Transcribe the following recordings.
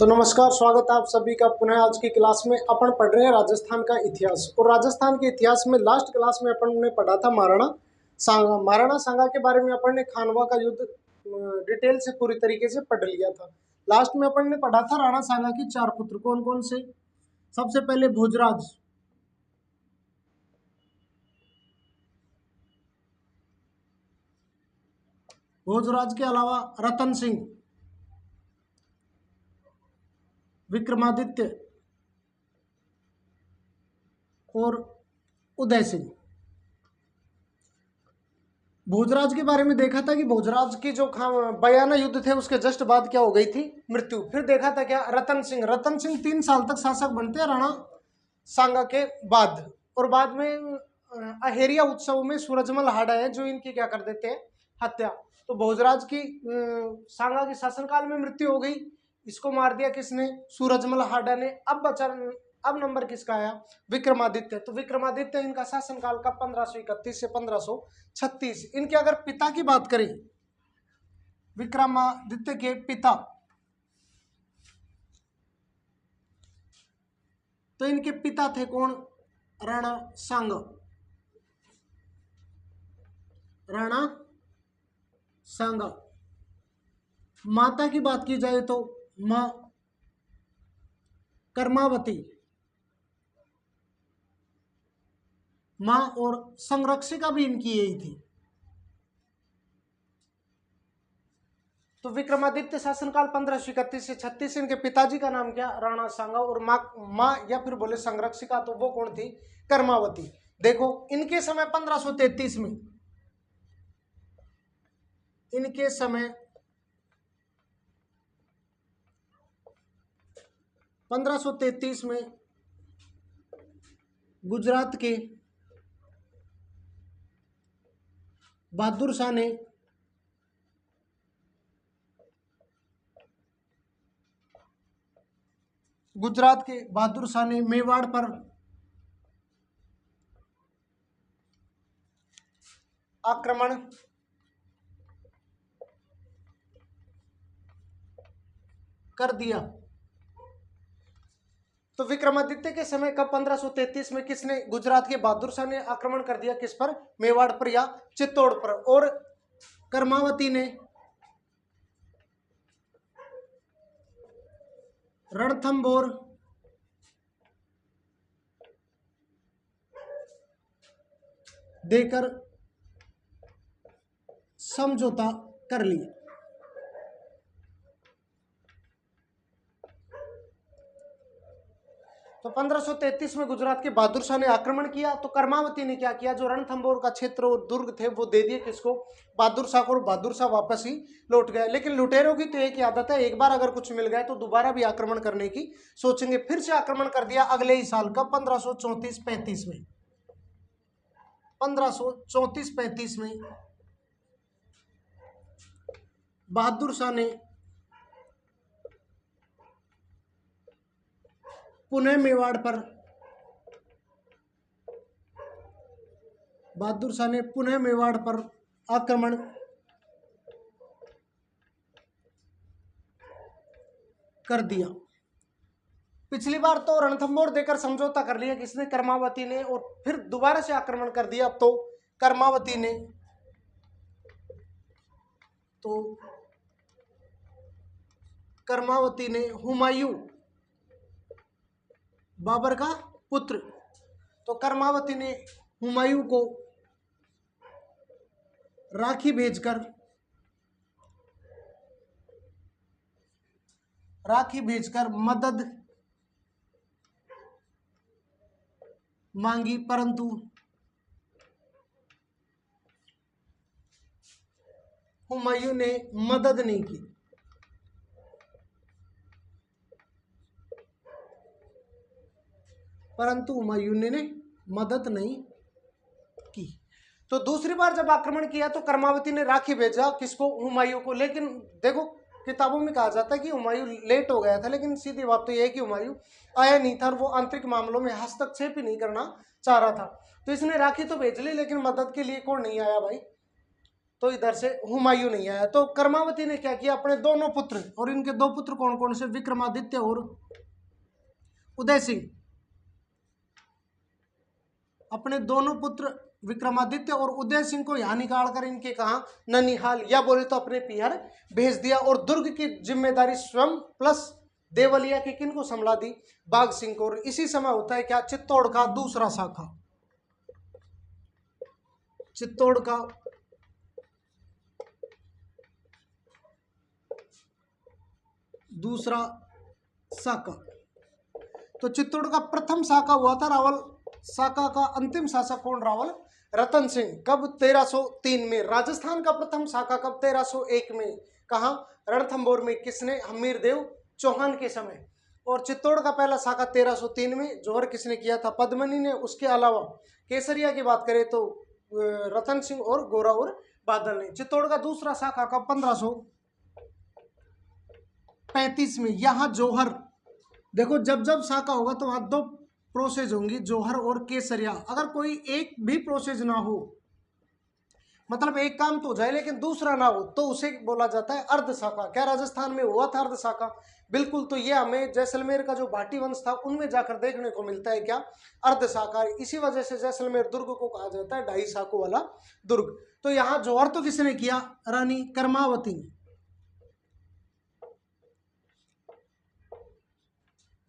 तो नमस्कार, स्वागत है आप सभी का पुनः आज की क्लास में। अपन पढ़ रहे हैं राजस्थान का इतिहास। और राजस्थान के इतिहास में लास्ट क्लास में अपन ने पढ़ा था महाराणा सांगा। महाराणा सांगा के बारे में अपन ने खानवा का युद्ध डिटेल से पूरी तरीके से पढ़ लिया था। लास्ट में अपन ने पढ़ा था राणा सांगा की 4 पुत्र कौन कौन से। सबसे पहले भोजराज, भोजराज के अलावा रतन सिंह, विक्रमादित्य और उदय सिंह। भोजराज के बारे में देखा था कि भोजराज की जो बयाना युद्ध थे उसके जस्ट बाद क्या हो गई थी, मृत्यु। फिर देखा था क्या, रतन सिंह। रतन सिंह 3 साल तक शासक बनते हैं राणा सांगा के बाद। और बाद में अहेरिया उत्सव में सूरजमल हाड़ा है जो इनकी क्या कर देते हैं, हत्या। तो भोजराज की सांगा के शासनकाल में मृत्यु हो गई। इसको मार दिया किसने, सूरजमल हाड़ा ने। अब नंबर किसका आया, विक्रमादित्य। तो विक्रमादित्य इनका शासनकाल का 1531 से 1536। इनके अगर पिता की बात करें, विक्रमादित्य के पिता, तो इनके पिता थे कौन, राणा सांगा। राणा सांगा। माता की बात की जाए तो मां कर्मावती, मां और संरक्षिका भी इनकी यही थी। तो विक्रमादित्य शासनकाल 1531 से 36। इनके पिताजी का नाम क्या, राणा सांगा। और मां या फिर बोले संरक्षिका, तो वो कौन थी, कर्मावती। देखो इनके समय 1533 में, इनके समय 1533 में गुजरात के बहादुर शाह ने मेवाड़ पर आक्रमण कर दिया। तो विक्रमादित्य के समय कब, 1533 में किसने, गुजरात के बहादुर शाह ने आक्रमण कर दिया। किस पर, मेवाड़ पर या चित्तौड़ पर। और कर्मावती ने रणथंभौर देकर समझौता कर लिया। तो 1533 में गुजरात के बहादुर शाह ने आक्रमण किया। तो कर्मावती ने क्या किया, जो रणथंभौर का क्षेत्र और दुर्ग थे वो दे दिए किसको, बहादुर शाह को। और बहादुर शाह वापस ही लौट गए। लेकिन लुटेरों की तो एक ही आदत है, एक बार अगर कुछ मिल गया तो दोबारा भी आक्रमण करने की सोचेंगे। फिर से आक्रमण कर दिया अगले ही साल का 1534-35 में। 1534-35 में बहादुर शाह ने पुनः मेवाड़ पर, आक्रमण कर दिया। पिछली बार तो रणथंभौर देकर समझौता कर लिया किसने, कर्मावती ने। और फिर दोबारा से आक्रमण कर दिया। तो कर्मावती ने हुमायूं, बाबर का पुत्र, तो कर्मावती ने हुमायूं को राखी भेजकर मदद मांगी, परंतु हुमायूं ने मदद नहीं की। की। तो दूसरी बार जब आक्रमण किया तो कर्मावती ने राखी भेजा किसको, हुमायूं को। लेकिन देखो किताबों में कहा जाता है कि हुमायूं लेट हो गया था, लेकिन सीधी बात तो यह है कि हुमायूं आया नहीं था और वो आंतरिक मामलों में हस्तक्षेप ही नहीं करना चाह रहा था। तो इसने राखी तो भेज ली, लेकिन मदद के लिए कौन नहीं आया भाई, तो इधर से हुमायूं नहीं आया। तो कर्मावती ने क्या किया, अपने दोनों पुत्र, और इनके दो पुत्र कौन कौन से, विक्रमादित्य और उदय सिंह, अपने दोनों पुत्र विक्रमादित्य और उदय सिंह को यहां निकाल कर इनके कहा ननिहाल या बोले तो अपने पिहर भेज दिया, और दुर्ग की जिम्मेदारी स्वयं प्लस देवलिया की किन को संभला दी, बाघ सिंह को। और इसी समय होता है क्या, चित्तौड़ का दूसरा शाखा, चित्तौड़ का दूसरा शाखा। तो चित्तौड़ का प्रथम शाखा हुआ था रावल शाखा का अंतिम शासक कौन, रावल रतन सिंह। कब, 1303 में। राजस्थान का प्रथम शाखा कब, 1301 में। कहा, रणथंभौर में। किसने, हमीर देव चौहान के समय। और चित्तौड़ का पहला शाखा 1303 में, जोहर किसने किया था, पद्मनी ने। उसके अलावा केसरिया की बात करें तो रतन सिंह और गोरा और बादल ने। चित्तौड़ का दूसरा शाखा कब, 1535 में। यहां जोहर, देखो जब जब शाखा होगा तो वहां दो प्रोसेस होंगी, जोहर और केसरिया। अगर कोई एक भी प्रोसेस ना हो, मतलब एक काम तो हो जाए लेकिन दूसरा ना हो, तो उसे बोला जाता है अर्ध शाखा। क्या राजस्थान में हुआ था अर्ध शाखा, बिल्कुल। तो ये हमें जैसलमेर का जो भाटी वंश था उनमें जाकर देखने को मिलता है, क्या, अर्ध शाखा। इसी वजह से जैसलमेर दुर्ग को कहा जाता है ढाई शाखों वाला दुर्ग। तो यहाँ जोहर तो किसने किया, रानी कर्मावती ने,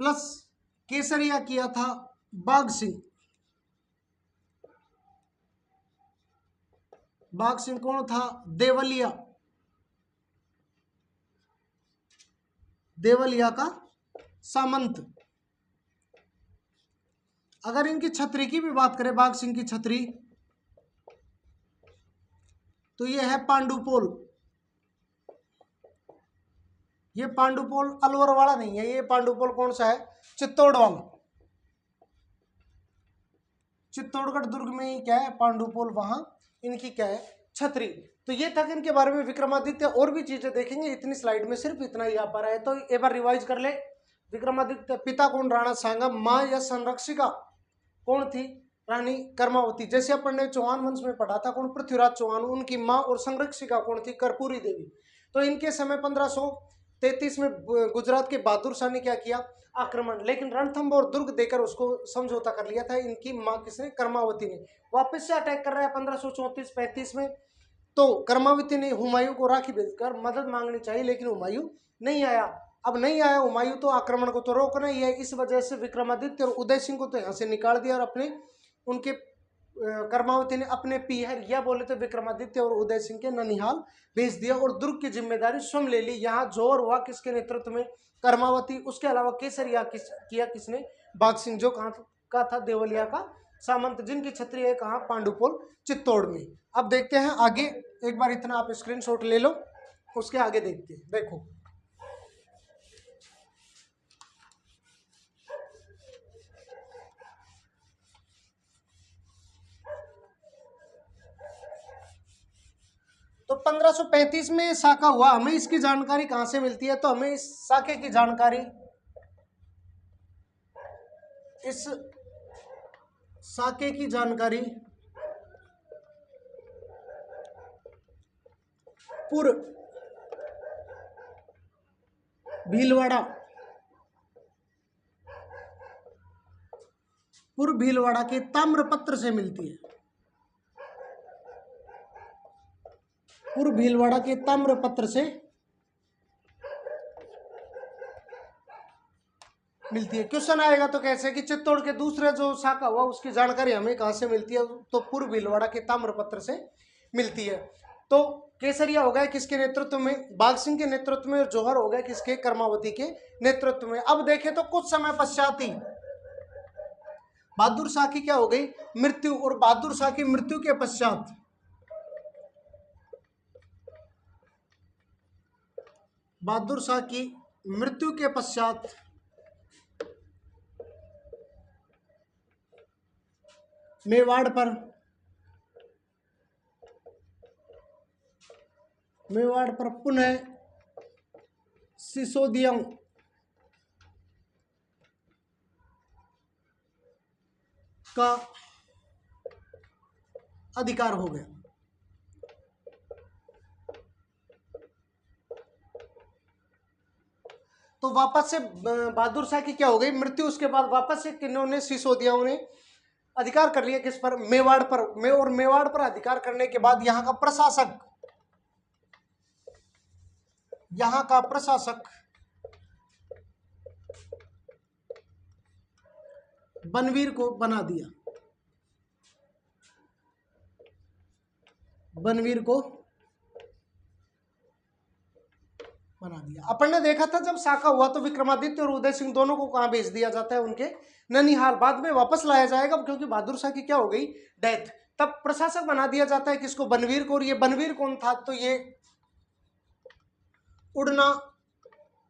प्लस केसरिया किया था बाघ सिंह। बाघ सिंह कौन था, देवलिया, देवलिया का सामंत। अगर इनकी छत्री की भी बात करें, बाघ सिंह की छत्री, तो ये है पांडुपोल। ये पांडुपोल अलवर वाला नहीं है, ये पांडुपोल कौन सा है, चित्तौड़ वाला। चित्तौड़गढ़ दुर्ग में ही क्या है, पांडुपोल, वहां इनकी क्या है, छतरी। तो ये था इनके बारे में विक्रमादित्य। और भी चीजें देखेंगे, इतनी स्लाइड में सिर्फ इतना ही आ पा रहा है, तो एक बार रिवाइज कर ले। विक्रमादित्य पिता कौन, राणा सांगा। माँ या संरक्षिका कौन थी, रानी कर्मावती। जैसे अपन ने चौहान वंश में पढ़ा था, कौन, पृथ्वीराज चौहान। उनकी माँ और संरक्षिका कौन थी, कर्पूरी देवी। तो इनके समय 1533 में गुजरात के बहादुर शाह ने क्या किया, आक्रमण, लेकिन रणथंभौर दुर्ग देकर उसको समझौता कर लिया था। इनकी माँ किसने, कर्मावती ने। वापस से अटैक कर रहा है 1534-35 में। तो कर्मावती ने हुमायूं को राखी भेजकर मदद मांगनी चाहिए, लेकिन हुमायूं नहीं आया। अब नहीं आया हुमायूं तो आक्रमण को तो रोकना ही है। इस वजह से विक्रमादित्य और उदय सिंह को तो यहाँ से निकाल दिया, और अपने उनके कर्मावती ने अपने पीहर या बोले तो विक्रमादित्य और उदय सिंह के ननिहाल भेज दिया, और दुर्ग की जिम्मेदारी स्वयं ले ली। यहाँ जोर हुआ किसके नेतृत्व में, कर्मावती। उसके अलावा केसरिया किया किसने, बाघ सिंह, जो कहाँ का था, देवलिया का सामंत, जिनकी छत्री है कहाँ, पांडुपोल, चित्तौड़ में। अब देखते हैं आगे, एक बार इतना आप स्क्रीनशॉट ले लो, उसके आगे देखते हैं। देखो तो 1535 में शाखा हुआ। हमें इसकी जानकारी कहां से मिलती है, तो हमें इस शाखे की जानकारी, इस शाखे की जानकारी पूर्व भीलवाड़ा, पूर्व भीलवाड़ा के ताम्रपत्र से मिलती है। पूर्व भीलवाड़ा के ताम्रपत्र से मिलती है। क्वेश्चन आएगा तो कैसे कि चित्तौड़ के दूसरे जो शाखा हुआ उसकी जानकारी हमें कहां से मिलती है, तो पूर्व भीलवाड़ा के ताम्रपत्र से मिलती है। तो केसरिया हो गया किसके नेतृत्व में, बाघ सिंह के नेतृत्व में, और जौहर हो गया किसके, कर्मावती के नेतृत्व में। अब देखें तो कुछ समय पश्चात ही बहादुर शाह की क्या हो गई, मृत्यु। और बहादुर शाह की मृत्यु के पश्चात, बहादुर शाह की मृत्यु के पश्चात मेवाड़ पर पुनः सिसोदिया का अधिकार हो गया। तो वापस से बहादुर शाह की क्या हो गई मृत्यु। उसके बाद वापस से किन्होंने सिसोदियाओं ने अधिकार कर लिया किस पर, मेवाड़ पर। और मेवाड़ पर अधिकार करने के बाद यहाँ का प्रशासक बनवीर को बना दिया। अपन ने देखा था जब साका हुआ तो विक्रमादित्य और उदय सिंह दोनों को कहां भेज दिया जाता है, उनके ननिहाल। बाद में वापस लाया जाएगा क्योंकि बहादुर शाह की क्या हो गई, डेथ। तब प्रशासक बना दिया जाता है किसको, बनवीर को। और ये बनवीर कौन था, तो ये उड़ना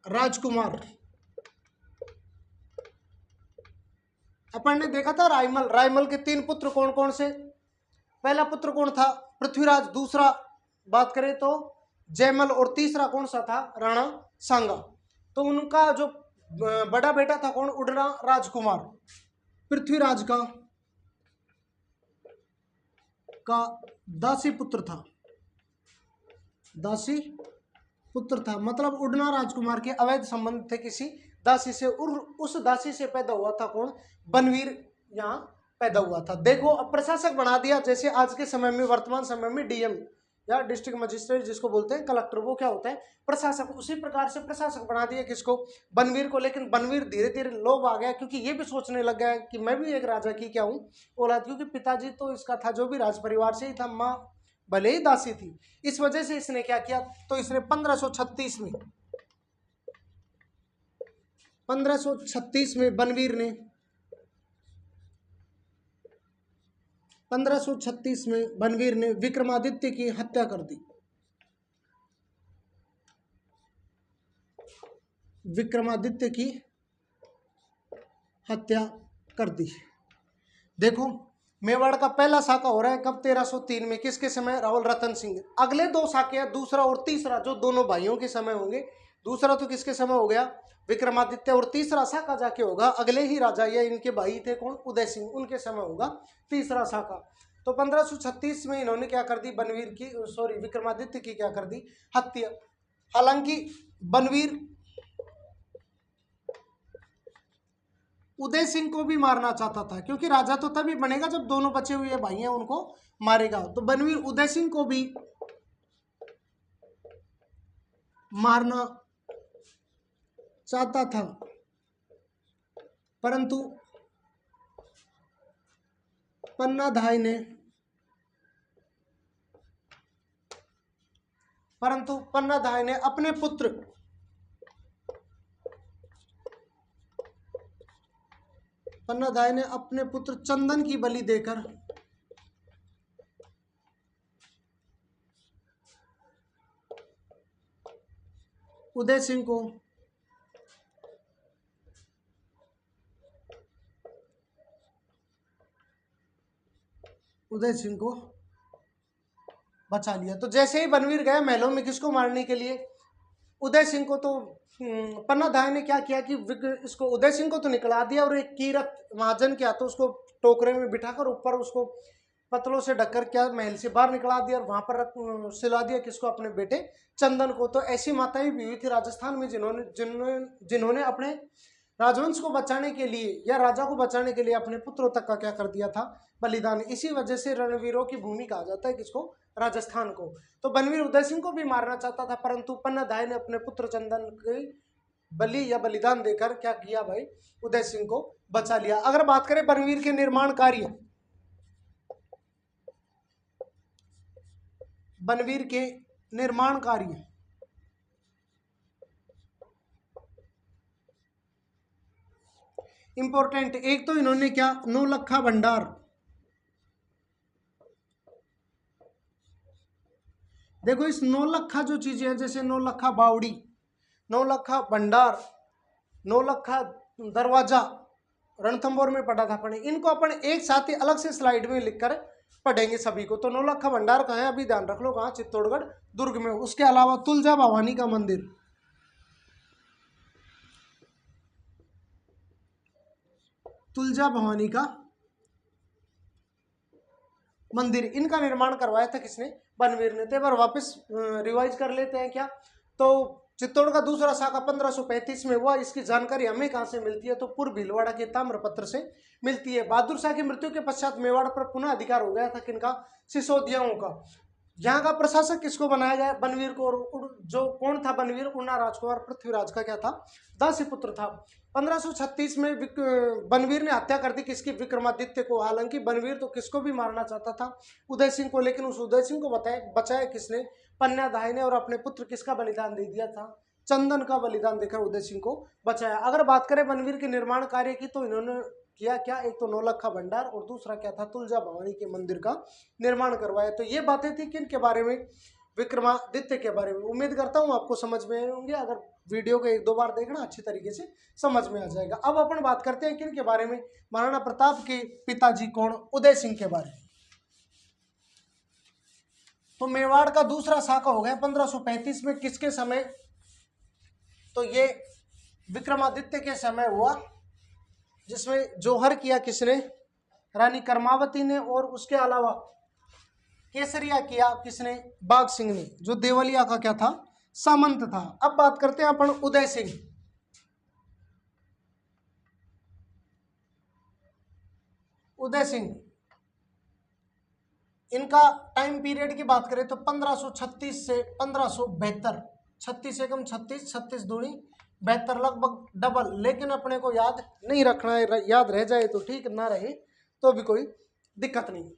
राजकुमार। अपन ने देखा था रायमल के 3 पुत्र कौन कौन से। पहला पुत्र कौन था, पृथ्वीराज। दूसरा बात करें तो जयमल। और तीसरा कौन सा था, राणा सांगा। तो उनका जो बड़ा बेटा था कौन, उड़ना राजकुमार। पृथ्वीराज का दासी पुत्र था। मतलब उड़ना राजकुमार के अवैध संबंध थे किसी दासी से, और उस दासी से पैदा हुआ था कौन, बनवीर यहाँ पैदा हुआ था। देखो अब प्रशासक बना दिया, जैसे आज के समय में, वर्तमान समय में डीएम या डिस्ट्रिक्ट मजिस्ट्रेट जिसको बोलते हैं, कलेक्टर, वो क्या होता है, प्रशासक। उसी प्रकार से प्रशासक बना दिया किसको, बनवीर को। लेकिन बनवीर धीरे धीरे लोभ आ गया, क्योंकि ये भी सोचने लग गया कि मैं भी एक राजा की क्या हूँ, औलाद। क्योंकि पिताजी तो इसका था जो भी राज परिवार से ही था, माँ भले ही दासी थी। इस वजह से इसने क्या किया, तो इसने 1536 में बनवीर ने 1536 में बनवीर ने विक्रमादित्य की हत्या कर दी। विक्रमादित्य की हत्या कर दी। देखो मेवाड़ का पहला साका हो रहा है कब, 1303 में। किसके समय, रावल रतन सिंह। अगले 2 साके, दूसरा और तीसरा, जो दोनों भाइयों के समय होंगे। दूसरा तो किसके समय हो गया, विक्रमादित्य। और तीसरा साका जाके होगा अगले ही राजा, या इनके भाई थे कौन, उदय सिंह, उनके समय होगा तीसरा साका। तो 1536 में इन्होंने क्या कर दी, विक्रमादित्य की क्या कर दी, हत्या। हालांकि बनवीर उदय सिंह को भी मारना चाहता था, क्योंकि राजा तो तभी बनेगा जब दोनों बचे हुए भाई हैं उनको मारेगा। तो बनवीर उदय सिंह को भी मारना चाहता था, परंतु पन्नाधाय ने अपने पुत्र चंदन की बलि देकर उदय सिंह को बचा लिया। तो जैसे ही बनवीर गया महलों में किसको मारने के लिए, उदय सिंह को, तो पन्नाधाय ने क्या किया कि इसको उदय सिंह को तो निकला दिया, और एक कीरत महाजन क्या, तो उसको टोकरे में बिठाकर ऊपर उसको पतलों से ढककर क्या महल से बाहर निकला दिया, और वहां पर सिला दिया किसको, अपने बेटे चंदन को। तो ऐसी माताएं भी हुई थी राजस्थान में जिन्होंने अपने राजवंश को बचाने के लिए या राजा को बचाने के लिए अपने पुत्रों तक का क्या कर दिया था, बलिदान। इसी वजह से रणवीरों की भूमि कहा जाता है किसको, राजस्थान को। तो बनवीर उदय सिंह को भी मारना चाहता था, परंतु पन्नाधाय ने अपने पुत्र चंदन की बलि या बलिदान देकर क्या किया भाई, उदय सिंह को बचा लिया। अगर बात करें बनवीर के निर्माण कार्य, इंपॉर्टेंट, एक तो इन्होंने क्या, नौलखा भंडार। देखो इस नौलखा जो चीजें हैं, जैसे नौलखा बावड़ी, नौलखा भंडार, नौलखा दरवाजा, रणथंभौर में पढ़ा था अपने, इनको अपन एक साथ ही अलग से स्लाइड में लिखकर पढ़ेंगे सभी को। तो नौलखा भंडार का है, अभी ध्यान रख लो, कहाँ, चित्तौड़गढ़ दुर्ग में। उसके अलावा तुलजा भवानी का मंदिर, तुलजा भवानी का मंदिर, इनका निर्माण करवाया था किसने, बनवीर ने। तो एक बार वापस रिवाइज कर लेते हैं क्या। तो चित्तौड़ का दूसरा शाखा 1535 में हुआ। इसकी जानकारी हमें कहां से मिलती है तो पूर्व भीलवाड़ा के ताम्रपत्र से मिलती है। बहादुर शाह की मृत्यु के पश्चात मेवाड़ पर पुनः अधिकार हो गया था किनका? सिसोदियाओं का। यहाँ का प्रशासक किसको बनाया गया? बनवीर को। और जो कौन था बनवीर? उना राजकुमार पृथ्वीराज का क्या था? दासी पुत्र था। 1536 में बनवीर ने हत्या कर दी किसकी? विक्रमादित्य को। हालांकि बनवीर तो किसको भी मारना चाहता था? उदय सिंह को, लेकिन उस उदय सिंह को बचाया किसने? पन्नाधाय ने। और अपने पुत्र किसका बलिदान दे दिया था? चंदन का बलिदान देकर उदय सिंह को बचाया। अगर बात करें बनवीर के निर्माण कार्य की तो इन्होंने किया क्या? एक तो नौलखा भंडार और दूसरा क्या था? तुलजा भवानी के मंदिर का निर्माण करवाया। तो ये बातें थी किन के बारे में? विक्रमादित्य के बारे में। उम्मीद करता हूँ आपको समझ में आए होंगे। अगर वीडियो को 1-2 बार देखना अच्छी तरीके से समझ में आ जाएगा। अब अपन बात करते हैं किन के बारे में? महाराणा प्रताप के पिताजी कौन? उदय सिंह के बारे में। तो मेवाड़ का दूसरा शाखा हो गया 1535 में। किसके समय? तो ये विक्रमादित्य के समय हुआ, जिसमें जोहर किया किसने? रानी कर्मावती ने। और उसके अलावा केसरिया किया किसने? बाघ सिंह ने, जो देवलिया का क्या था? सामंत था। अब बात करते हैं अपन उदय सिंह। उदय सिंह, इनका टाइम पीरियड की बात करें तो 1536 से 1572। 36 एकम 36, 36 दूनी 72, लगभग डबल। लेकिन अपने को याद नहीं रखना है, याद रह जाए तो ठीक, ना रहे तो भी कोई दिक्कत नहीं।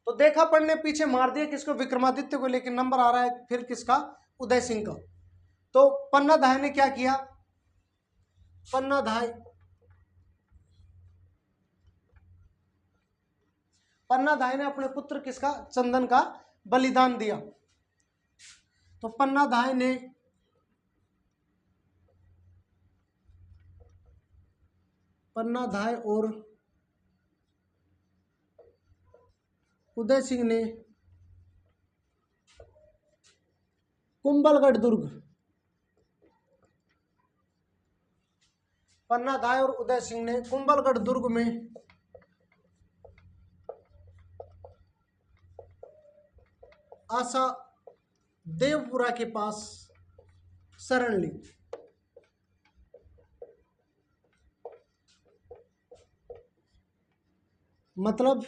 तो देखा पढ़ने पीछे मार दिया किसको? विक्रमादित्य को। लेकिन नंबर आ रहा है फिर किसका? उदय सिंह का। तो पन्नाधाय ने क्या किया? पन्नाधाय ने अपने पुत्र किसका? चंदन का बलिदान दिया। तो पन्नाधाय और उदय सिंह ने कुंभलगढ़ दुर्ग, पन्नाधाय और उदय सिंह ने कुंभलगढ़ दुर्ग में आशा देवपुरा के पास शरण ली। मतलब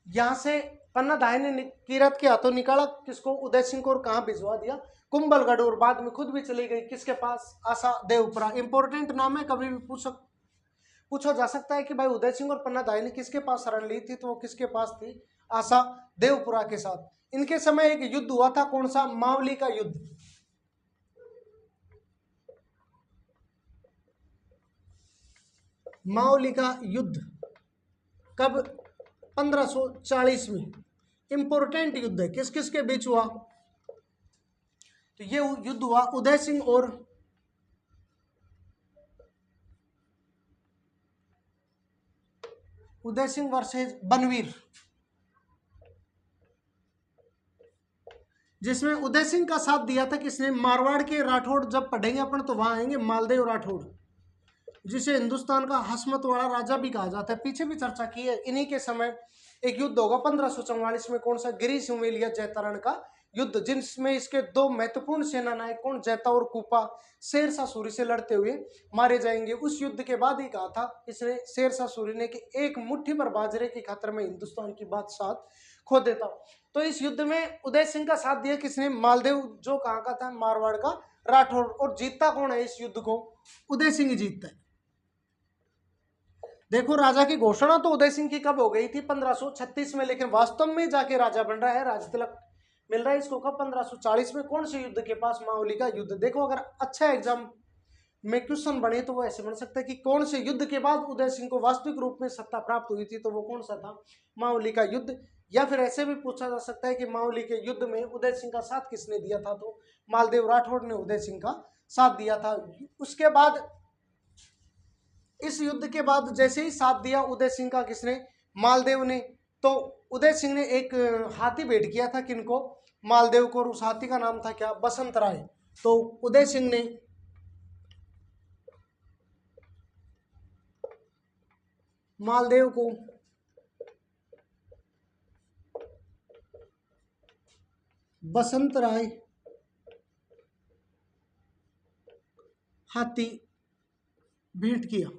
यहां से पन्नाधाय ने कीरत के हाथों निकाला किसको? उदय सिंह को। और कहां भिजवा दिया? कुंभलगढ़। और बाद में खुद भी चली गई किसके पास? आशा देवपुरा। इंपॉर्टेंट नाम है, कभी भी पूछा जा सकता है कि भाई उदय सिंह और पन्नाधाय ने किसके पास शरण ली थी? तो वो किसके पास थी? आशा देवपुरा के साथ। इनके समय एक युद्ध हुआ था, कौन सा? मावली का युद्ध। मावली का युद्ध कब? 1540 में। इंपॉर्टेंट युद्ध है। किस किस के बीच हुआ? तो ये युद्ध हुआ उदय सिंह और वर्सेस बनवीर, जिसमें उदय सिंह का साथ दिया था किसने? मारवाड़ के राठौड़। जब पढ़ेंगे अपन तो वहां आएंगे मालदेव राठौड़, जिसे हिंदुस्तान का हसमत वाला राजा भी कहा जाता है। पीछे भी चर्चा की है। इन्हीं के समय एक युद्ध होगा 1544 में, कौन सा? गिरी सुमेलिया जैतारण का युद्ध, जिसमें इसके 2 महत्वपूर्ण सेना नायक कौन? जैता और कूपा शेरशाह सूरी से लड़ते हुए मारे जाएंगे। उस युद्ध के बाद ही कहा था इसने, शेरशाह सूरी ने, कि एक मुट्ठी भर बाजरे की खातिर में हिंदुस्तान की बादशाह खो देता। तो इस युद्ध में उदय सिंह का साथ दिया किसने? मालदेव, जो कहाँ का था? मारवाड़ का राठौड़। और जीतता कौन है इस युद्ध को? उदय सिंह ही जीतता है। देखो, राजा की घोषणा तो उदय सिंह की कब हो गई थी? 1536 में। लेकिन वास्तव में जाके राजा बन रहा है, राज तिलक मिल रहा है इसको कब? 1540 में। कौन से युद्ध के पास? मावली का युद्ध। देखो, अगर अच्छा एग्जाम में क्वेश्चन बने तो वो ऐसे बन सकता है कि कौन से युद्ध के बाद उदय सिंह को वास्तविक रूप में सत्ता प्राप्त हुई थी? तो वो कौन सा था? मावली का युद्ध। या फिर ऐसे भी पूछा जा सकता है कि मावली के युद्ध में उदय सिंह का साथ किसने दिया था? तो मालदेव राठौड़ ने उदय सिंह का साथ दिया था। उसके बाद, इस युद्ध के बाद जैसे ही साथ दिया उदय सिंह का किसने? मालदेव ने। तो उदय सिंह ने एक हाथी भेंट किया था किनको? मालदेव को। और उस हाथी का नाम था क्या? बसंत राय। तो उदय सिंह ने मालदेव को बसंत राय हाथी भेंट किया।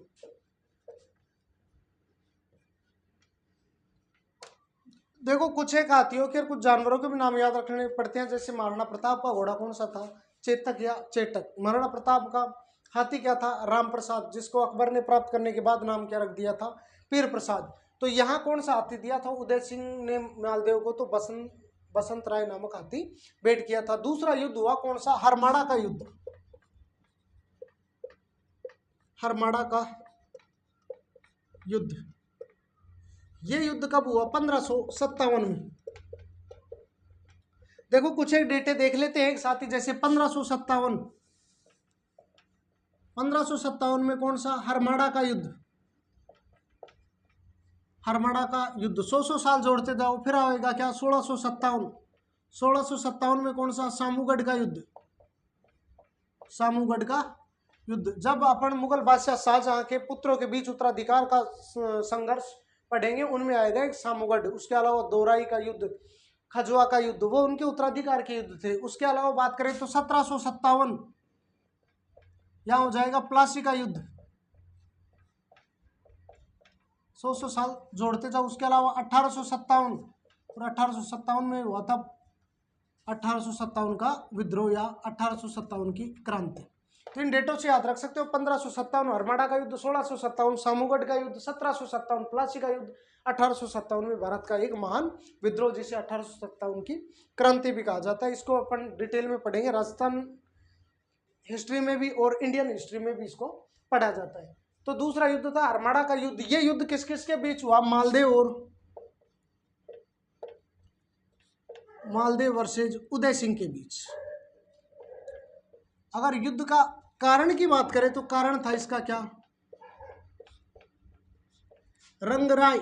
देखो कुछ एक हाथियों के और कुछ जानवरों के भी नाम याद रखने पड़ते हैं। जैसे महाराणा प्रताप का घोड़ा कौन सा था? चेतक या चेटक। महाराणा प्रताप का हाथी क्या था? राम प्रसाद, जिसको अकबर ने प्राप्त करने के बाद नाम क्या रख दिया था? पीर प्रसाद। तो यहाँ कौन सा हाथी दिया था उदय सिंह ने मालदेव को? तो बसंत राय नामक हाथी भेंट किया था। दूसरा युद्ध हुआ कौन सा? हरमाड़ा का युद्ध। हरमाड़ा का युद्ध, ये युद्ध कब हुआ? 1557 में। देखो कुछ एक डेटे देख लेते हैं एक साथी। जैसे 1557 में कौन सा? हरमाड़ा का युद्ध। हरमाड़ा का युद्ध 100 साल जोड़ते जाओ, फिर आएगा क्या? 1657 में कौन सा? सामूगढ़ का युद्ध। सामूगढ़ का युद्ध। जब अपन मुगल बादशाह शाहजहां के पुत्रों के बीच उत्तराधिकार का संघर्ष पढ़ेंगे, उनमें आएगा एक सामूगढ़। उसके अलावा दोराई का युद्ध, खजुआ का युद्ध, वो उनके उत्तराधिकार के युद्ध थे। उसके अलावा बात करें तो 1757 यहां हो जाएगा प्लासी का युद्ध। 100 साल जोड़ते जाओ। उसके अलावा 1857 और 1857 में हुआ था 1857 का विद्रोह या 1857 की क्रांति। तो इन डेटों से याद रख सकते हो। 1557 हरमाड़ा का युद्ध, 1657 सामूगढ़ का युद्ध, 1757 प्लासी का युद्ध, 1857 में भारत का एक महान विद्रोह जिसे 1857 की क्रांति भी कहा जाता है। इसको अपन डिटेल में पढ़ेंगे, राजस्थान हिस्ट्री में भी और इंडियन हिस्ट्री में भी इसको पढ़ा जाता है। तो दूसरा युद्ध था हरमाड़ा का युद्ध। ये युद्ध किस किस के बीच हुआ? मालदेव वर्सेज उदय सिंह के बीच। अगर युद्ध का कारण की बात करें तो कारण था इसका क्या? रंगराय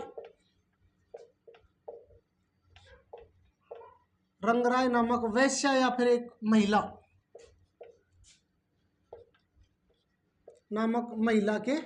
नामक वैश्या या फिर एक महिला के।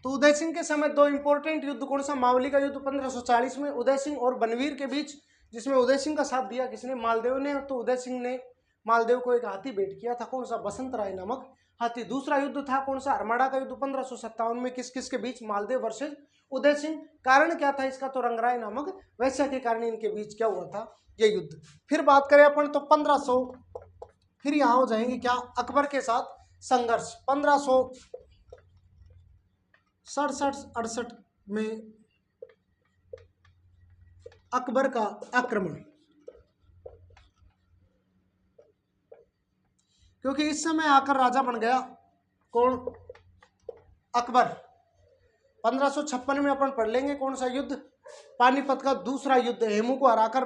तो उदय सिंह के समय दो इंपॉर्टेंट युद्ध कौन सा? मावली का युद्ध 1540 में उदय सिंह और बनवीर के बीच, जिसमें उदय सिंह का साथ दिया किसने? मालदेव ने। तो उदय सिंह ने मालदेव को एक हाथी भेंट किया था, कौन सा? बसंत राय नामक हाथी। दूसरा युद्ध था कौन सा? हरमाड़ा का युद्ध 1557 में। किस किस के बीच? मालदेव वर्सेज उदय सिंह। कारण क्या था इसका? तो रंगराय नामक वैश्या के कारण इनके बीच क्या हुआ था? ये युद्ध। फिर बात करें अपन तो 1500, फिर यहां हो जाएंगे क्या? अकबर के साथ संघर्ष। 1567-68 में अकबर का आक्रमण। क्योंकि इस समय आकर राजा बन गया कौन? अकबर। 1556 में अपन पढ़ लेंगे कौन सा युद्ध? पानीपत का दूसरा युद्ध। हेमू को हराकर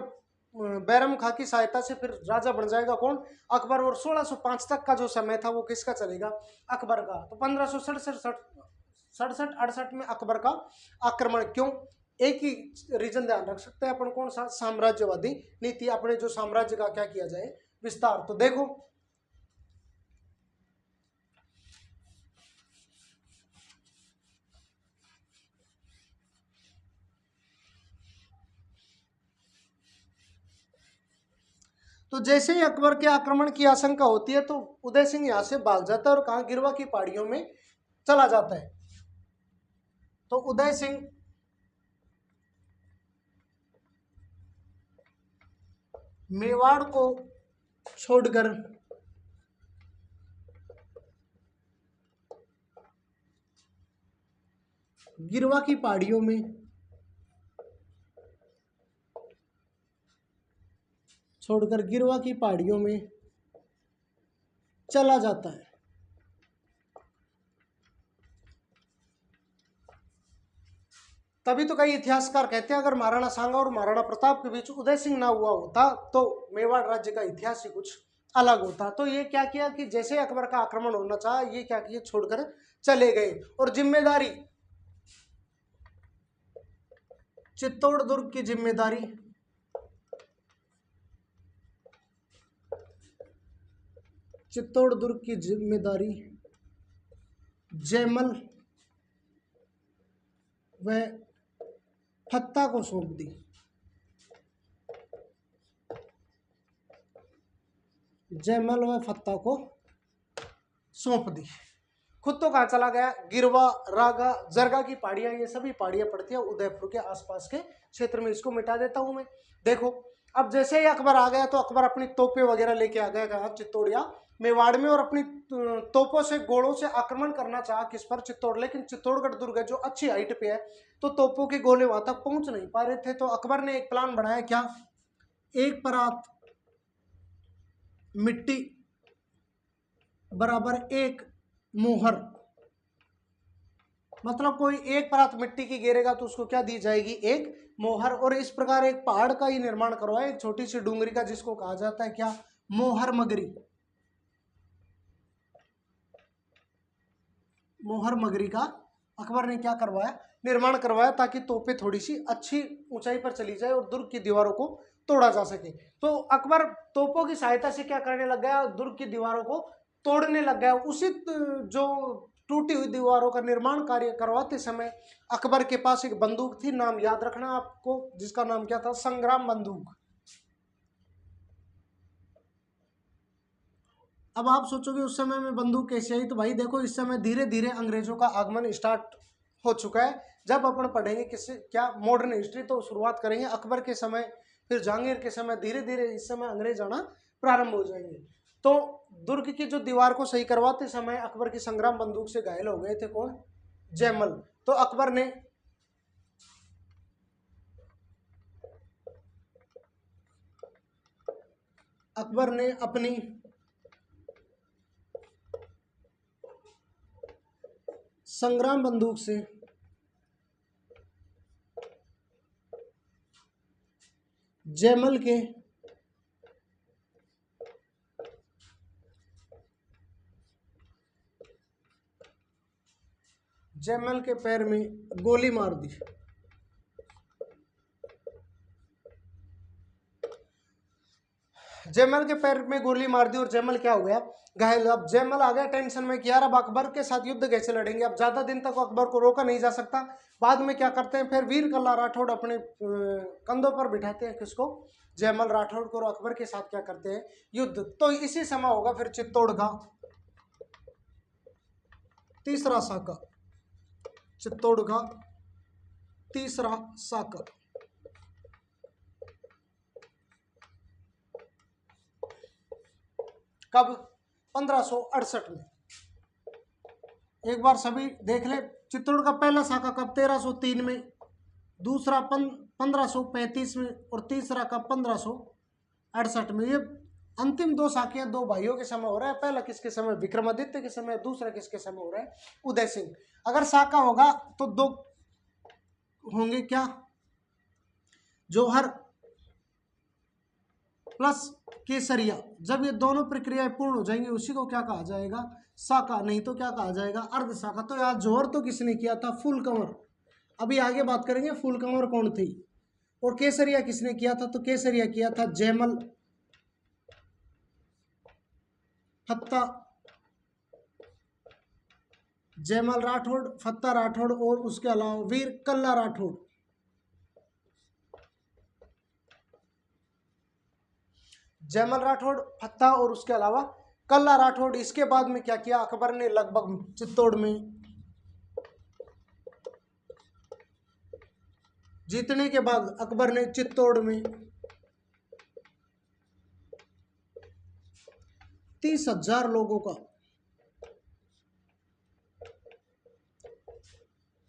बैरम खां की सहायता से फिर राजा बन जाएगा कौन? अकबर। और 1605 तक का जो समय था वो किसका चलेगा? अकबर का। तो 1567-68 में अकबर का आक्रमण। क्यों? एक ही रीजन ध्यान रख सकते हैं अपन, कौन सा? साम्राज्यवादी नीति। अपने जो साम्राज्य का क्या किया जाए? विस्तार। तो देखो तो जैसे ही अकबर के आक्रमण की आशंका होती है तो उदय सिंह यहां से भाग जाता है और कहा? गिरवा की पहाड़ियों में चला जाता है। तो उदय सिंह मेवाड़ को छोड़कर गिरवा की पहाड़ियों में चला जाता है। तभी तो कई इतिहासकार कहते हैं अगर महाराणा सांगा और महाराणा प्रताप के बीच उदय सिंह ना हुआ होता तो मेवाड़ राज्य का इतिहास ही कुछ अलग होता। तो ये क्या किया कि जैसे अकबर का आक्रमण होना चाहा, ये क्या किया? छोड़कर चले गए। और जिम्मेदारी चित्तौड़ दुर्ग की जिम्मेदारी जयमल व फत्ता को सौंप दी। जयमल व फत्ता को सौंप दी। खुद तो कहाँ चला गया, गिरवा, रागा, जरगा की पहाड़ियां, ये सभी पहाड़ियां पड़ती है उदयपुर के आसपास के क्षेत्र में, इसको मिटा देता हूं मैं। देखो अब जैसे ही अकबर आ गया तो अकबर अपनी तोपें वगैरह लेके आ गया चित्तौड़िया मेवाड़ में, और अपनी तोपों से, गोलों से आक्रमण करना चाहा किस पर, चित्तौड़। लेकिन चित्तौड़गढ़ दुर्ग है जो अच्छी हाइट पे है, तो तोपों के गोले वहां तक पहुंच नहीं पा रहे थे। तो अकबर ने एक प्लान बनाया, क्या, एक परात मिट्टी बराबर एक मोहर, मतलब कोई एक परात मिट्टी की गिरेगा तो उसको क्या दी जाएगी, एक मोहर। और इस प्रकार एक पहाड़ का ही निर्माण करवाया, एक छोटी सी डूंगरी का, जिसको कहा जाता है क्या, मोहर मगरी। मोहर मगरी का अकबर ने क्या करवाया, निर्माण करवाया, ताकि तोपें थोड़ी सी अच्छी ऊंचाई पर चली जाए और दुर्ग की दीवारों को तोड़ा जा सके। तो अकबर तोपों की सहायता से क्या करने लग गया, दुर्ग की दीवारों को तोड़ने लग गया। उसी जो टूटी हुई दीवारों का निर्माण कार्य करवाते समय अकबर के पास एक बंदूक थी, नाम याद रखना आपको, जिसका नाम क्या था, संग्राम बंदूक। अब आप सोचोगे उस समय में बंदूक कैसे आई, तो भाई देखो इस समय धीरे धीरे अंग्रेजों का आगमन स्टार्ट हो चुका है। जब अपन पढ़ेंगे किससे, क्या, मॉडर्न हिस्ट्री, तो शुरुआत करेंगे अकबर के समय, फिर जहांगीर के समय, धीरे धीरे इस समय अंग्रेज आना प्रारंभ हो जाएंगे। तो दुर्ग की जो दीवार को सही करवाते समय अकबर की संग्राम बंदूक से घायल हो गए थे कौन, जयमल। तो अकबर ने अपनी संग्राम बंदूक से जयमल के पैर में गोली मार दी। जयमल के पैर में गोली मार दी और जयमल क्या हो गया, घायल। अब जयमल आ गया टेंशन में कि यार अब अकबर के साथ युद्ध कैसे लड़ेंगे, अब ज्यादा दिन तक अकबर को रोका नहीं जा सकता। बाद में क्या करते हैं, फिर वीर कल्ला राठौड़ अपने कंधों पर बिठाते हैं किसको, जयमल राठौड़ को, और अकबर के साथ क्या करते हैं, युद्ध। तो इसी समय होगा फिर चित्तौड़ का तीसरा साका, चित्तौड़ का तीसरा साका। कब, 1568 में। एक बार सभी देख ले, चित्तौड़ का पहला साका कब, 1303 में, दूसरा 1535 में, और तीसरा का 1568 में। ये अंतिम दो साखियां दो भाइयों के समय हो रहा है। पहला किसके समय, विक्रमादित्य के समय, दूसरा किसके समय हो रहा है, उदय सिंह। अगर साका होगा तो दो होंगे, क्या, जौहर प्लस केसरिया। जब ये दोनों प्रक्रियाएं पूर्ण हो जाएंगी उसी को क्या कहा जाएगा, साका। नहीं तो क्या कहा जाएगा, अर्ध साका। तो यार जौहर तो किसने किया था, फूल कंवर। अभी आगे बात करेंगे फूल कंवर कौन थी। और केसरिया किसने किया था, तो केसरिया किया था जयमल फत्ता, जयमल राठौड़, फत्ता राठौड़, और उसके अलावा वीर कल्ला राठौड़। जयमल राठौड़, फत्ता, और उसके अलावा कल्ला राठौड़। इसके बाद में क्या किया अकबर ने, लगभग चित्तौड़ में जीतने के बाद अकबर ने चित्तौड़ में 30,000 लोगों का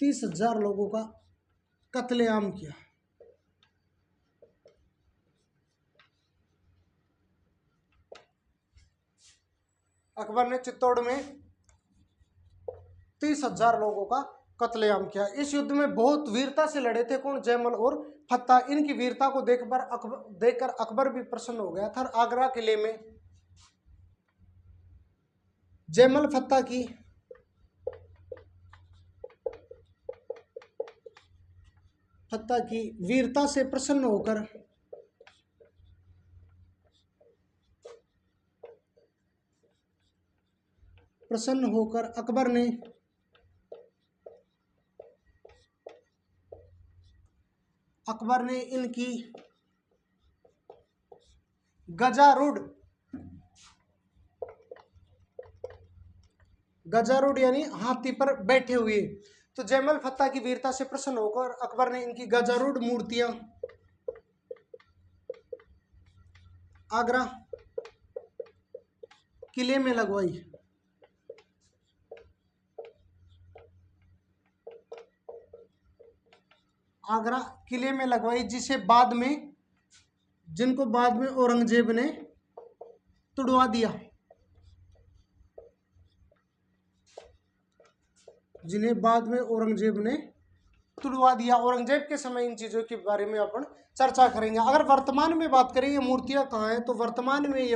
30,000 लोगों का कत्लेआम किया। अकबर ने चित्तौड़ में 30,000 लोगों का कत्लेआम किया। इस युद्ध में बहुत वीरता से लड़े थे कौन, जयमल और फत्ता। इनकी वीरता को देखकर अकबर भी प्रसन्न हो गया था। आगरा किले में जयमल फत्ता की वीरता से प्रसन्न होकर अकबर ने इनकी गजारूढ़ गजारूढ़ यानी हाथी पर बैठे हुए। तो जयमल फत्ता की वीरता से प्रसन्न होकर अकबर ने इनकी गजारूढ़ मूर्तियां आगरा किले में लगवाई। आगरा किले में लगवाई, जिनको बाद में औरंगजेब ने तुड़वा दिया, जिन्हें बाद में औरंगजेब ने तुड़वा दिया। औरंगजेब के समय इन चीजों के बारे में अपन चर्चा करेंगे। अगर वर्तमान में बात करें ये मूर्तियां कहाँ हैं, तो वर्तमान में ये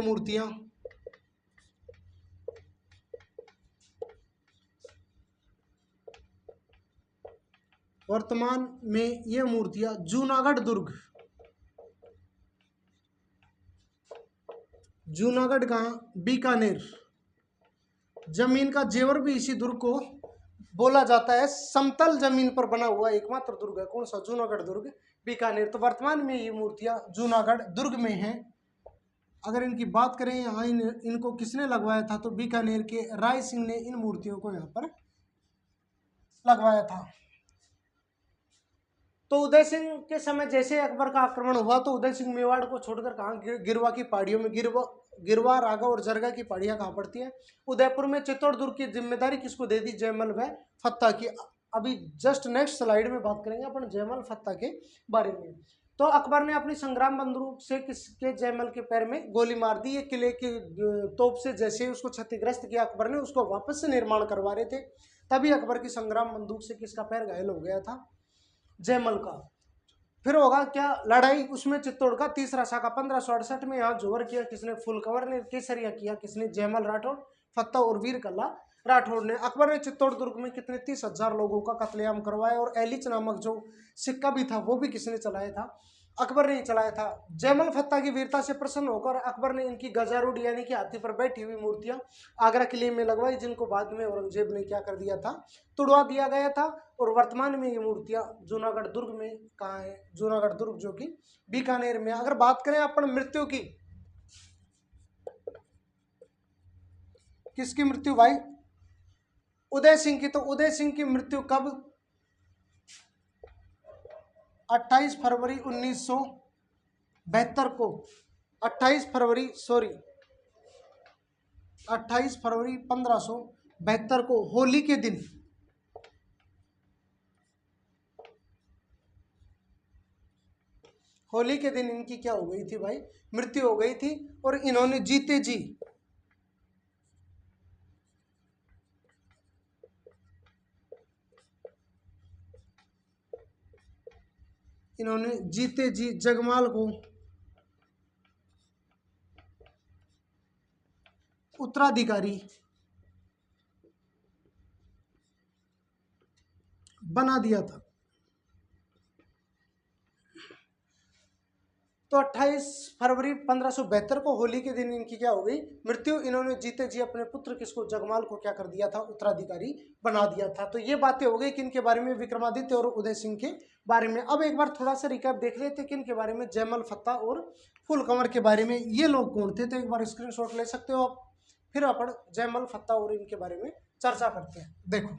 मूर्तियां जूनागढ़ दुर्ग, जूनागढ़ कहाँ, बीकानेर। जमीन का जेवर भी इसी दुर्ग को बोला जाता है। समतल जमीन पर बना हुआ एकमात्र दुर्ग है, कौन सा, जूनागढ़ दुर्ग, बीकानेर। तो वर्तमान में ये मूर्तियां जूनागढ़ दुर्ग में हैं। अगर इनकी बात करें यहाँ इनको किसने लगवाया था, तो बीकानेर के राय सिंह ने इन मूर्तियों को यहाँ पर लगवाया था। तो उदय सिंह के समय जैसे अकबर का आक्रमण हुआ तो उदय सिंह मेवाड़ को छोड़कर कहाँ, गिरवा की पहाड़ियों में, गिरवा, रागा और जरगा की पहाड़ियां कहाँ पड़ती है, उदयपुर में। चित्तौड़ दुर्ग की जिम्मेदारी किसको दे दी, जयमल व फत्ता की। अभी जस्ट नेक्स्ट स्लाइड में बात करेंगे अपन जयमल फत्ता के बारे में। तो अकबर ने अपनी संग्राम बंदूक से किसके, जयमल के पैर में गोली मार दी। ये किले की तोप से जैसे ही उसको क्षतिग्रस्त किया अकबर ने, उसको वापस से निर्माण करवा रहे थे, तभी अकबर की संग्राम बंदूक से किसका पैर घायल हो गया था, जयमल का। फिर होगा क्या, लड़ाई उसमें चित्तौड़ का तीसरा शाखा 1568 में यहाँ जोहर किया किसने, फुलकंवर ने। केसरिया किया किसने, जयमल राठौड़, फत्ता और वीर कल्ला राठौड़ ने। अकबर ने चित्तौड़ दुर्ग में कितने 30,000 लोगों का कत्लेआम करवाया, और एलिच नामक जो सिक्का भी था वो भी किसने चलाया था, अकबर ने चलाया था। जयमल फत्ता की वीरता से प्रसन्न होकर अकबर ने इनकी गजारूढ़ यानी कि हाथी पर बैठी हुई मूर्तियां आगरा किले में लगवाई, जिनको बाद में औरंगजेब ने क्या कर दिया था, तुड़वा दिया गया था। और वर्तमान में ये मूर्तियां जूनागढ़ दुर्ग में कहाँ है, जूनागढ़ दुर्ग जो कि बीकानेर में। अगर बात करें अपन मृत्यु की, किसकी मृत्यु भाई, उदय सिंह की। तो उदय सिंह की मृत्यु कब, 28 फरवरी 1972 को, 28 फरवरी 1572 को, होली के दिन, इनकी क्या हो गई थी भाई, मृत्यु हो गई थी। और इन्होंने जीते जी जगमाल को उत्तराधिकारी बना दिया था। तो 28 फरवरी 1572 को होली के दिन इनकी क्या हो गई, मृत्यु। इन्होंने जीते जी अपने पुत्र किसको, जगमाल को क्या कर दिया था, उत्तराधिकारी बना दिया था। तो ये बातें हो गई किनके बारे में, विक्रमादित्य और उदय सिंह के बारे में। अब एक बार थोड़ा सा रिकैप देख लेते किनके बारे में, जयमल फत्ता और फूलकंवर के बारे में। ये लोग कौन थे, तो एक बार स्क्रीनशॉट ले सकते हो आप, फिर अपन जयमल फत्ता और इनके बारे में चर्चा करते हैं। देखो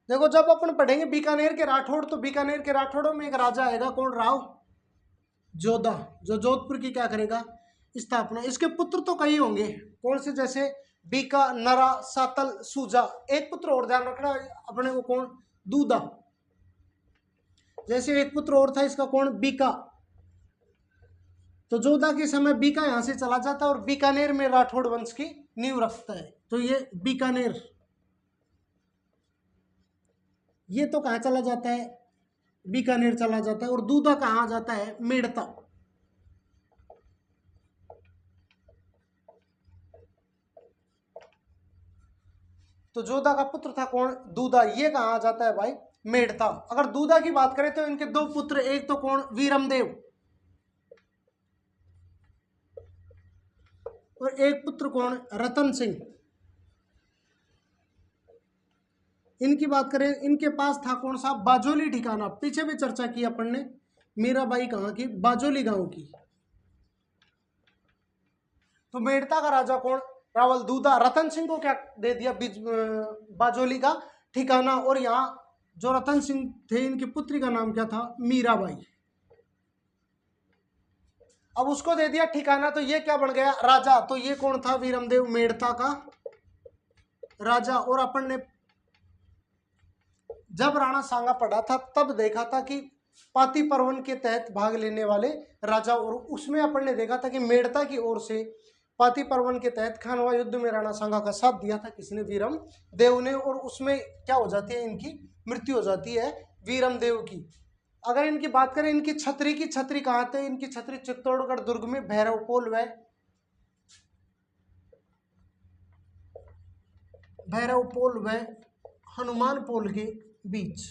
देखो, जब अपन पढ़ेंगे बीकानेर के राठौड़, तो बीकानेर के राठौड़ों में एक राजा आएगा, कौन, राव जोधा, जो जोधपुर की क्या करेगा, स्थापना। इसके पुत्र तो कई होंगे, कौन से, जैसे बीका, नरा, सातल, सूजा। एक पुत्र और ध्यान रखना अपने को, कौन, दूधा। जैसे एक पुत्र और था इसका, कौन, बीका। तो जोधा के समय बीका यहां से चला जाता है और बीकानेर में राठौड़ वंश की नींव रखता है। तो ये बीकानेर, ये तो कहाँ चला जाता है, बीकानेर चला जाता है। और दूधा कहाँ जाता है, मेड़ता। तो जोधा का पुत्र था कौन, दूधा, ये कहाँ जाता है भाई, मेड़ता। अगर दूधा की बात करें तो इनके दो पुत्र, एक तो कौन, वीरमदेव, और एक पुत्र कौन, रतन सिंह। इनकी बात करें, इनके पास था कौन सा, बाजोली ठिकाना। पीछे भी चर्चा की अपन ने, मीराबाई कहाँ की, बाजोली गांव की। तो मेड़ता का राजा कौन, रावल दूधा। रतन सिंह को क्या दे दिया, बाजोली का ठिकाना। और यहाँ जो रतन सिंह थे, इनकी पुत्री का नाम क्या था, मीराबाई। अब उसको दे दिया ठिकाना, तो ये क्या बन गया, राजा। तो ये कौन था, वीरमदेव मेड़ता का राजा। और अपन ने जब राणा सांगा पढ़ा था तब देखा था कि पाती पर्वन के तहत भाग लेने वाले राजा, और उसमें अपन ने देखा था कि मेड़ता की ओर से पाती पर्वन के तहत खानवा युद्ध में राणा सांगा का साथ दिया था किसने, वीरम देव ने। और उसमें क्या हो जाती है, इनकी मृत्यु हो जाती है वीरम देव की। अगर इनकी बात करें, इनकी छतरी की छतरी कहाँ थे, इनकी छतरी चित्तौड़गढ़ दुर्ग में भैरवपोल व हनुमान पोल के बीच।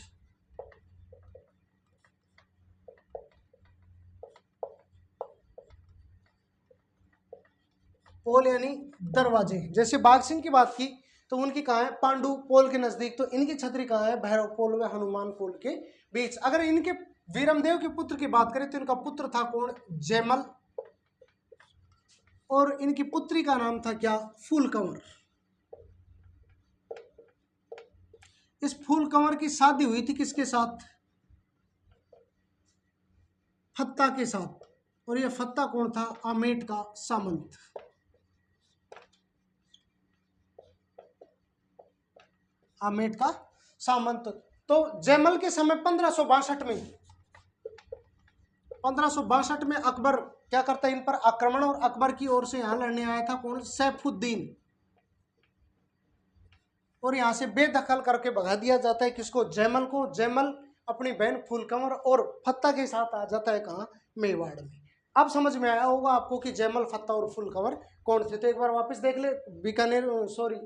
पोल यानी दरवाजे। जैसे बाघ सिंह की बात की तो उनकी कहाँ है, पांडु पोल के नजदीक। तो इनकी छतरी कहाँ है, भैरव पोल व हनुमान पोल के बीच। अगर इनके वीरमदेव के पुत्र की बात करें तो इनका पुत्र था कौन, जयमल। और इनकी पुत्री का नाम था क्या, फूलकंवर। इस फूलकंवर की शादी हुई थी किसके साथ, फत्ता के साथ। और यह फत्ता कौन था, आमेट का सामंत। आमेट का सामंत। तो जयमल के समय 1562 में अकबर क्या करता है, इन पर आक्रमण। और अकबर की ओर से यहां लड़ने आया था कौन, सैफुद्दीन। और यहां से बेदखल करके भगा दिया जाता है किसको, जयमल को। जयमल अपनी बहन फूलकंवर और फत्ता के साथ आ जाता है कहाँ, मेवाड़ में। अब समझ में आया होगा आपको कि जयमल, फत्ता और फूलकंवर कौन थे। तो एक बार वापस देख ले, बीकानेर, सॉरी,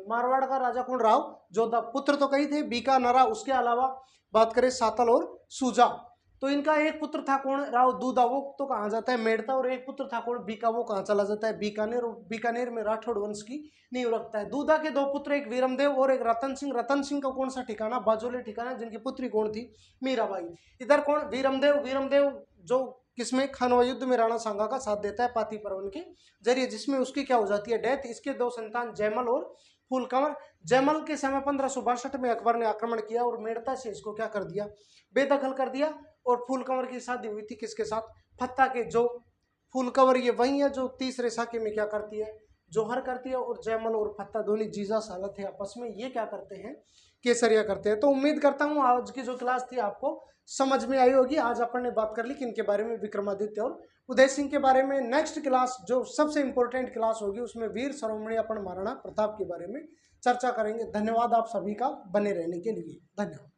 मारवाड़ का राजा कौन, राव जोधा। पुत्र तो कई थे, बीकानरा। उसके अलावा बात करें सातल और सूजा। तो इनका एक पुत्र था कौन, राव दूधा, वो तो कहाँ जाता है, मेड़ता। और एक पुत्र था कौन, बीका, वो कहाँ चला जाता है, बीकानेर। और बीकानेर में राठौड़ वंश की नींव रखता है। दूधा के दो पुत्र, एक वीरमदेव और एक रतन सिंह। रतन सिंह का कौन सा ठिकाना, बाजोली ठिकाना, जिनकी पुत्री कौन थी, मीराबाई। इधर कौन, वीरमदेव। वीरमदेव जो किसमें, खानवा युद्ध में राणा सांगा का साथ देता है पाती पर्वन के जरिए, जिसमें उसकी क्या हो जाती है, डेथ। इसके दो संतान, जयमल और फूलकंवर। जयमल के समय 1562 में अकबर ने आक्रमण किया और मेड़ता से इसको क्या कर दिया, बेदखल कर दिया। और फूलकंवर की शादी हुई थी किसके साथ, फत्ता के। जो फूलकंवर ये वही है जो तीसरे साके में क्या करती है, जोहर करती है। और जयमल और फत्ता दोनों जीजा साला थे आपस में, ये क्या करते हैं, केसरिया करते हैं। तो उम्मीद करता हूँ आज की जो क्लास थी आपको समझ में आई होगी। आज अपन ने बात कर ली किनके बारे में, विक्रमादित्य और उदय सिंह के बारे में। नेक्स्ट क्लास जो सबसे इंपॉर्टेंट क्लास होगी उसमें वीर शिरोमणि अपन महाराणा प्रताप के बारे में चर्चा करेंगे। धन्यवाद आप सभी का बने रहने के लिए, धन्यवाद।